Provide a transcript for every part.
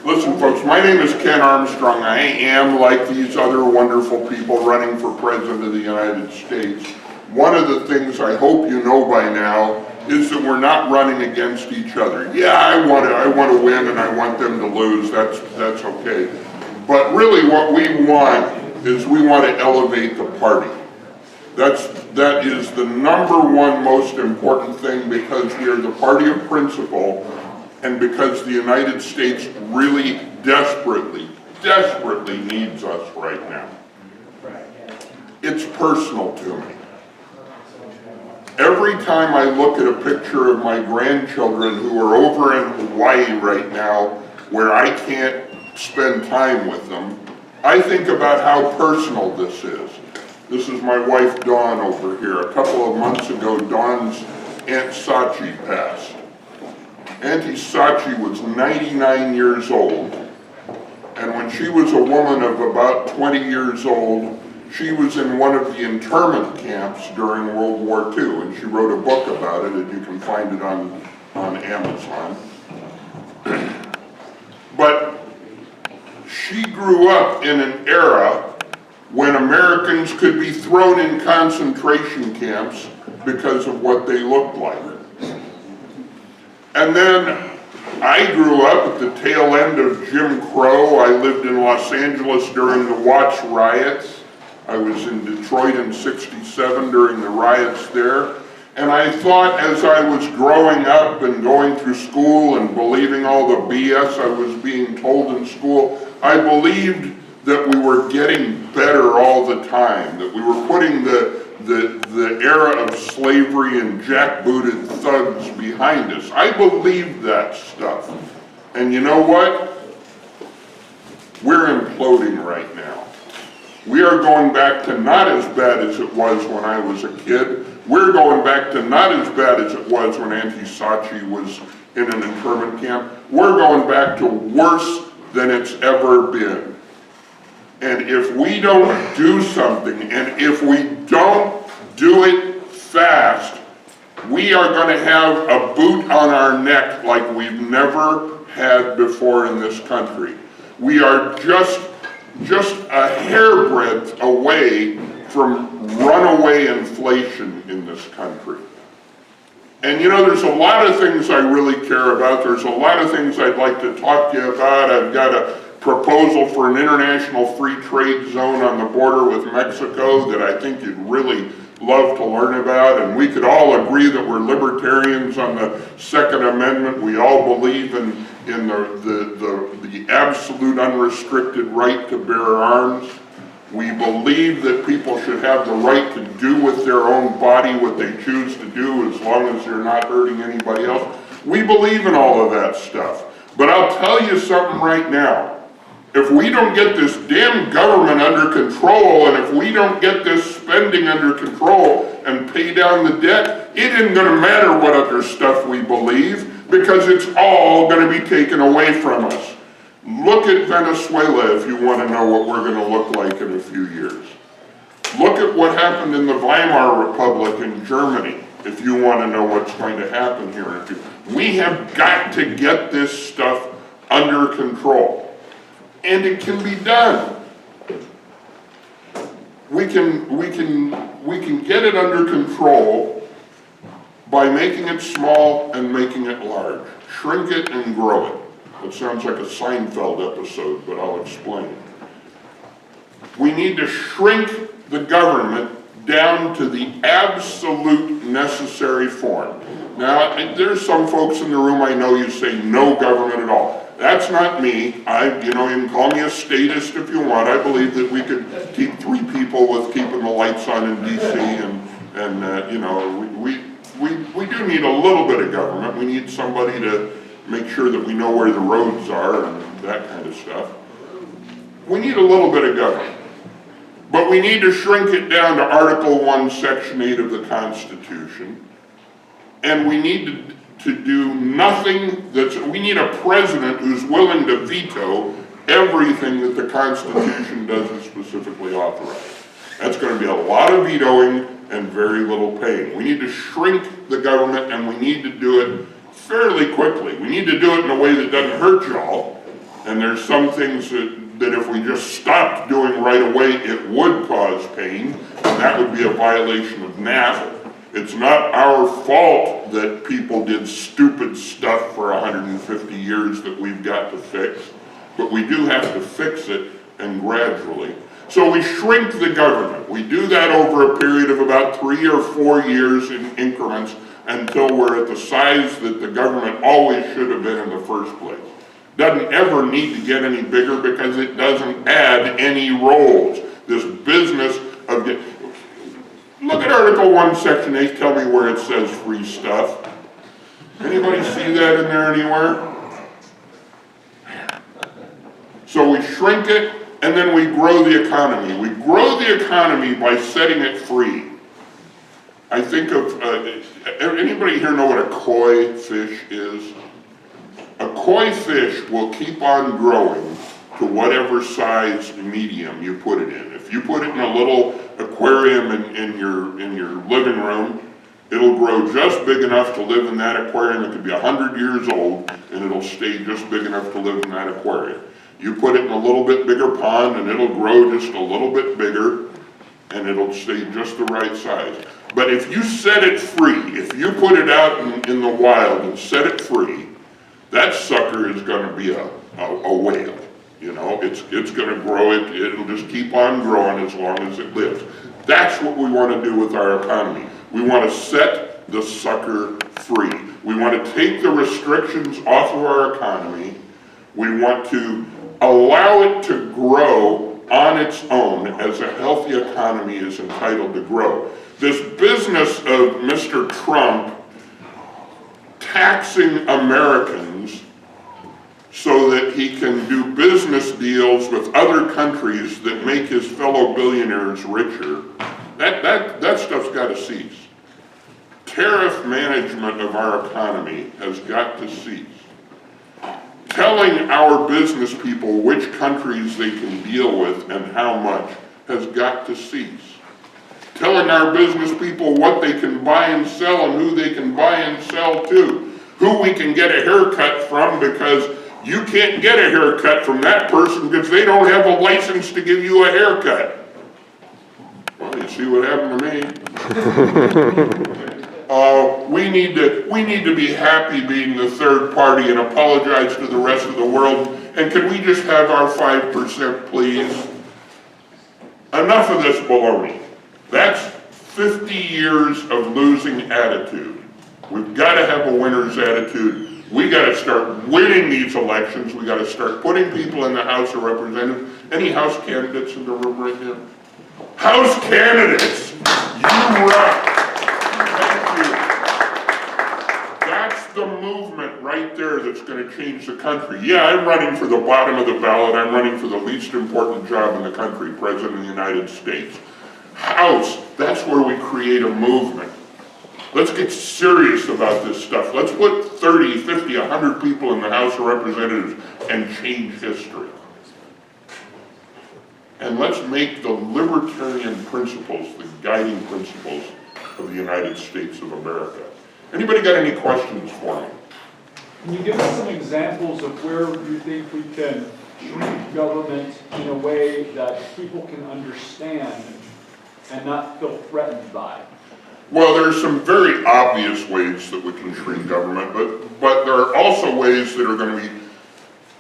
Listen, folks, my name is Ken Armstrong. I am, like these other wonderful people, running for President of the United States. One of the things I hope you know by now is that we're not running against each other. Yeah, I want to win and I want them to lose. That's okay. But really what we want is we want to elevate the party. That is the number one most important thing, because we are the party of principle, and because the United States really desperately needs us right now. It's personal to me. Every time I look at a picture of my grandchildren who are over in Hawaii right now, where I can't spend time with them, I think about how personal this is. This is my wife Dawn over here. A couple of months ago, Dawn's Aunt Sachi passed. Auntie Sachi was 99 years old, and when she was a woman of about 20 years old, she was in one of the internment camps during World War II, and she wrote a book about it, and you can find it on Amazon. But she grew up in an era when Americans could be thrown in concentration camps because of what they looked like. And then I grew up at the tail end of Jim Crow. I lived in Los Angeles during the Watts riots. I was in Detroit in '67 during the riots there. And I thought, as I was growing up and going through school and believing all the BS I was being told in school, I believed that we were getting better all the time, that we were putting the era of slavery and jackbooted thugs behind us. I believed that stuff. And you know what? We're imploding right now. We are going back to not as bad as it was when I was a kid. We're going back to not as bad as it was when Auntie Sachi was in an internment camp. We're going back to worse than it's ever been. And if we don't do something, and if we don't do it fast, we are going to have a boot on our neck like we've never had before in this country. We are just a hairbreadth away from runaway inflation in this country. And you know, there's a lot of things I really care about. There's a lot of things I'd like to talk to you about. I've got a proposal for an international free trade zone on the border with Mexico that I think you'd really love to learn about. And we could all agree that we're libertarians on the Second Amendment. We all believe in the absolute unrestricted right to bear arms. We believe that people should have the right to do with their own body what they choose to do, as long as they're not hurting anybody else. We believe in all of that stuff. But I'll tell you something right now. If we don't get this damn government under control, and if we don't get this spending under control and pay down the debt, it isn't going to matter what other stuff we believe, because it's all going to be taken away from us. Look at Venezuela if you want to know what we're going to look like in a few years. Look at what happened in the Weimar Republic in Germany if you want to know what's going to happen here. We have got to get this stuff under control. And it can be done. We can get it under control by making it small and making it large. Shrink it and grow it. It sounds like a Seinfeld episode, but I'll explain. We need to shrink the government down to the absolute necessary form. Now, there's some folks in the room I know you say no government at all. That's not me. You can call me a statist if you want. I believe that we could keep 3 people with keeping the lights on in DC, and we do need a little bit of government. We need somebody to make sure that we know where the roads are and that kind of stuff. We need a little bit of government. But we need to shrink it down to Article 1, Section 8 of the Constitution. And we need to do nothing we need a president who's willing to veto everything that the Constitution doesn't specifically authorize. That's going to be a lot of vetoing and very little paying. We need to shrink the government, and we need to do it fairly quickly. We need to do it in a way that doesn't hurt y'all, And there's some things that if we just stopped doing right away, it would cause pain, and that would be a violation of NAP. It's not our fault that people did stupid stuff for 150 years that we've got to fix, but we do have to fix it, and gradually. So we shrink the government. We do that over a period of about 3 or 4 years in increments until we're at the size that the government always should have been in the first place. Doesn't ever need to get any bigger because it doesn't add any roles. This business of look at Article 1, Section 8, tell me where it says free stuff. Anybody see that in there anywhere? So we shrink it, and then we grow the economy. We grow the economy by setting it free. I think of, anybody here know what a koi fish is? A koi fish will keep on growing to whatever size medium you put it in. If you put it in a little aquarium in your living room, it'll grow just big enough to live in that aquarium. It could be 100 years old, and it'll stay just big enough to live in that aquarium. You put it in a little bit bigger pond, and it'll grow just a little bit bigger, and it'll stay just the right size. But if you set it free, if you put it out in the wild and set it free, that sucker is going to be a whale. You know, it's going to grow, it'll just keep on growing as long as it lives. That's what we want to do with our economy. We want to set the sucker free. We want to take the restrictions off of our economy. We want to allow it to grow on its own as a healthy economy is entitled to grow. This business of Mr. Trump taxing Americans so that he can do business deals with other countries that make his fellow billionaires richer, that stuff's got to cease. Tariff management of our economy has got to cease. Telling our business people which countries they can deal with and how much has got to cease. Telling our business people what they can buy and sell and who they can buy and sell to. Who we can get a haircut from, because you can't get a haircut from that person because they don't have a license to give you a haircut. Well, you see what happened to me. We need to be happy being the third party and apologize to the rest of the world. And can we just have our 5%, please? Enough of this baloney. That's 50 years of losing attitude. We've got to have a winner's attitude. We got to start winning these elections. We got to start putting people in the House of Representatives. Any House candidates in the room right now? House candidates, you rock. Thank you. That's the movement right there that's going to change the country. Yeah, I'm running for the bottom of the ballot. I'm running for the least important job in the country, President of the United States. House, that's where we create a movement. Let's get serious about this stuff. Let's put 30, 50, 100 people in the House of Representatives and change history. And let's make the libertarian principles the guiding principles of the United States of America. Anybody got any questions for me? Can you give us some examples of where you think we can treat government in a way that people can understand and not feel threatened by? Well, there are some very obvious ways that we can treat government, but there are also ways that are going to be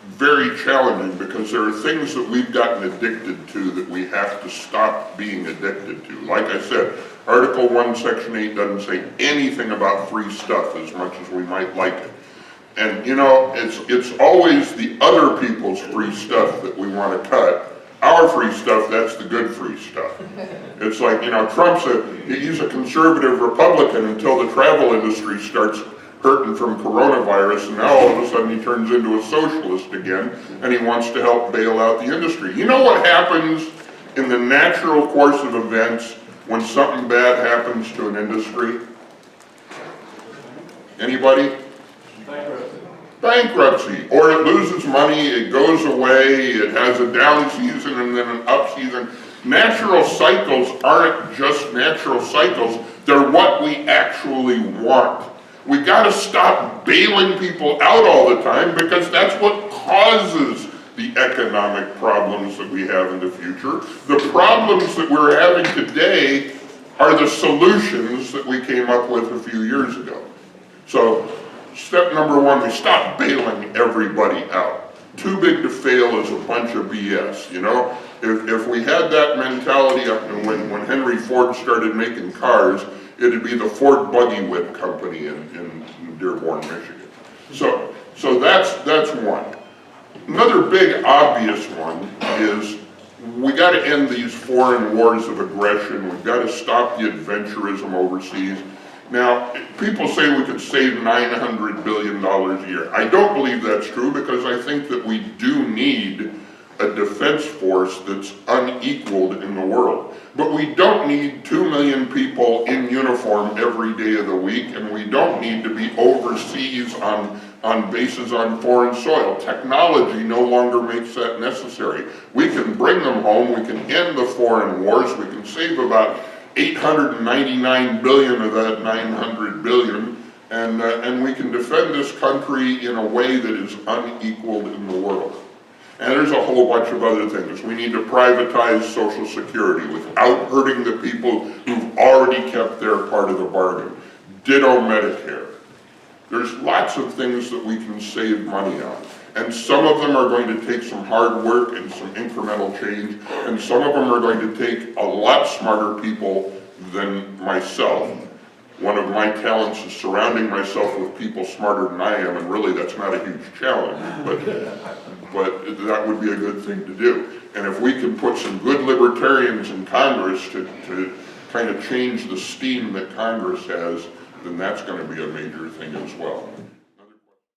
very challenging because there are things that we've gotten addicted to that we have to stop being addicted to. Like I said, Article 1, Section 8 doesn't say anything about free stuff as much as we might like it. And you know, it's always the other people's free stuff that we want to cut. Our free stuff, that's the good free stuff. It's like, you know, he's a conservative Republican until the travel industry starts hurting from coronavirus, and now all of a sudden he turns into a socialist again, and he wants to help bail out the industry. You know what happens in the natural course of events when something bad happens to an industry? Anybody? Bankruptcy, or it loses money, it goes away, it has a down season and then an up season. Natural cycles aren't just natural cycles, they're what we actually want. We gotta stop bailing people out all the time because that's what causes the economic problems that we have in the future. The problems that we're having today are the solutions that we came up with a few years ago. So step number one, we stop bailing everybody out. Too big to fail is a bunch of BS, you know? If we had that mentality up when Henry Ford started making cars, it'd be the Ford Buggy Whip Company in Dearborn, Michigan. So that's one. Another big obvious one is we got to end these foreign wars of aggression. We've got to stop the adventurism overseas. Now, people say we could save $900 billion a year. I don't believe that's true because I think that we do need a defense force that's unequaled in the world. But we don't need 2 million people in uniform every day of the week, and we don't need to be overseas on bases on foreign soil. Technology no longer makes that necessary. We can bring them home, we can end the foreign wars, we can save about 899 billion of that 900 billion, and we can defend this country in a way that is unequaled in the world. And there's a whole bunch of other things. We need to privatize Social Security without hurting the people who've already kept their part of the bargain. Ditto Medicare. There's lots of things that we can save money on. And some of them are going to take some hard work and some incremental change, and some of them are going to take a lot smarter people than myself. One of my talents is surrounding myself with people smarter than I am, and really that's not a huge challenge, but that would be a good thing to do. And if we can put some good libertarians in Congress to kind of change the steam that Congress has, then that's going to be a major thing as well.